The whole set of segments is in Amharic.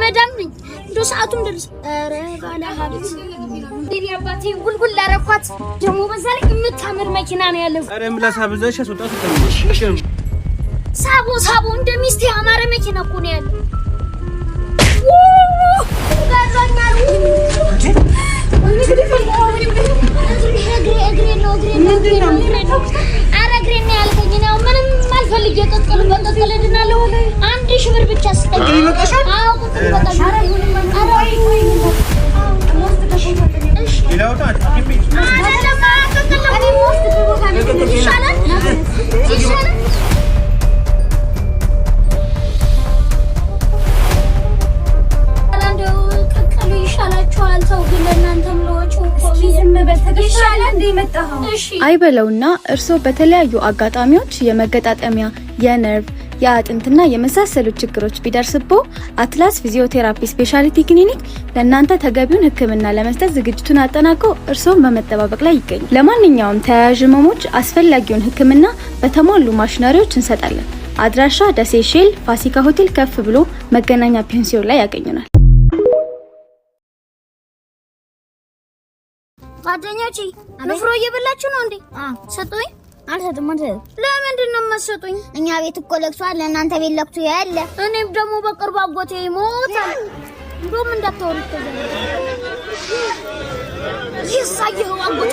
መዳም ነኝ እንዶ ሰዓቱም ደርስ አረ ባላ ሀብት ዲሪ አባቴ ጉልጉል ላረኳት ደሞ በዛለ የምታምር መኪና ነው ያለው አረ ምላሳ በዛሽ አስወጣት ተመሽ ሳቦ እንደሚስት ያማረ መኪና እኮ ነው ያለው ጋራኛሩ እግሬን ያልከኝ ነው ምንም አልፈልግ የቀቀሉ በቀቀለ ድናለው 1000 ብር ብቻ ስጠኝ አዎ በቃ አይበለውና እርሶ በተለያዩ አጋጣሚዎች የመገጣጠሚያ የነርቭ የአጥንትና የመሳሰሉ ችግሮች ቢደርስቦ አትላስ ፊዚዮቴራፒ ስፔሻሊቲ ክሊኒክ ለእናንተ ተገቢውን ሕክምና ለመስጠት ዝግጅቱን አጠናቆ እርሶን በመጠባበቅ ላይ ይገኛል። ለማንኛውም ተያያዥ ህመሞች አስፈላጊውን ሕክምና በተሟሉ ማሽነሪዎች እንሰጣለን። አድራሻ ደሴ ሼል ፋሲካ ሆቴል ከፍ ብሎ መገናኛ ፔንሲዮን ላይ ያገኙናል። ጓደኞቼ ንፍሮ እየበላችሁ ነው እንዴ? ሰጡኝ። አልሰጡም። ለምንድን ነው የማሰጡኝ? እኛ ቤት እኮ ለቅሷል፣ ለእናንተ ቤት ለቅሶ ያለ። እኔም ደግሞ በቅርቡ አጎቴ ይሞታል። እንደውም እንዳታወሩ ይሳየው አጎቴ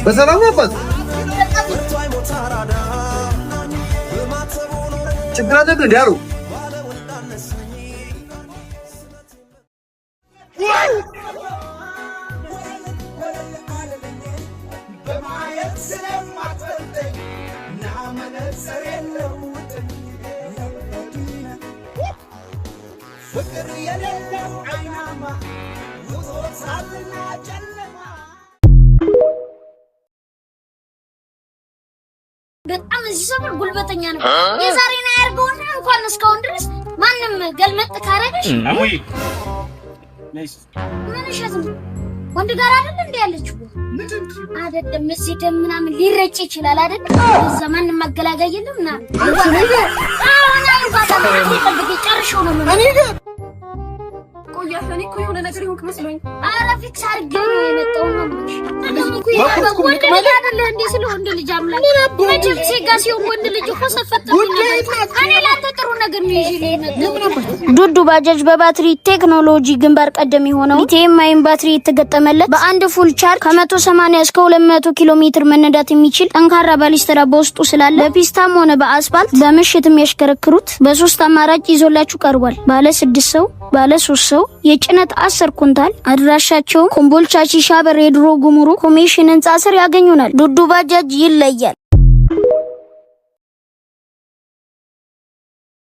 በሰላም አባት ችግር አለ ዳሩ በጣም እዚህ ሰፈር ጉልበተኛ ነው። የዛሬና ያርገውና እንኳን እስካሁን ድረስ ማንንም ገልመጥ ካረገሽ አሞይ ነይስ ምን ሸዝም ወንድ ጋር አይደል እንዴ ያለችው አይደለም። እዚህ ደም ምናምን ሊረጭ ይችላል አይደል? ዘመን ማገላጋይ የለምና አሁን አይባታ ነው ጨርሽው ነው ምን ቆያፈኒ እኮ የሆነ ነገር ይሁን መስሎኝ አረ ፊክስ አድርጌ ነው የመጣው ነው ወንድ ልጅ አይደለ እንዴ ስለ ወንድ ልጅ አምላክ መቼም ሴጋ ሲሆን ወንድ ልጅ እኮ ሰፈተብኝ እኔ ላንተ ጥሩ ነገር ነው ይዤ የመጣው ዱዱ ባጃጅ በባትሪ ቴክኖሎጂ ግንባር ቀደም የሆነው ሊቲየም አየን ባትሪ የተገጠመለት በአንድ ፉል ቻርጅ ከ180 እስከ 200 ኪሎ ሜትር መነዳት የሚችል ጠንካራ ባሊስተራ በውስጡ ስላለ በፒስታም ሆነ በአስፋልት በምሽትም ያሽከረክሩት በሶስት አማራጭ ይዞላችሁ ቀርቧል። ባለ 6 ሰው ባለ 3 ሰው የጭነት 10 ኩንታል። አድራሻቸው ኮምቦልቻ ሺሻ በር የድሮ ጉምሩክ ኮሚሽን ህንጻ ስር ያገኙናል። ዱዱ ባጃጅ ይለያል።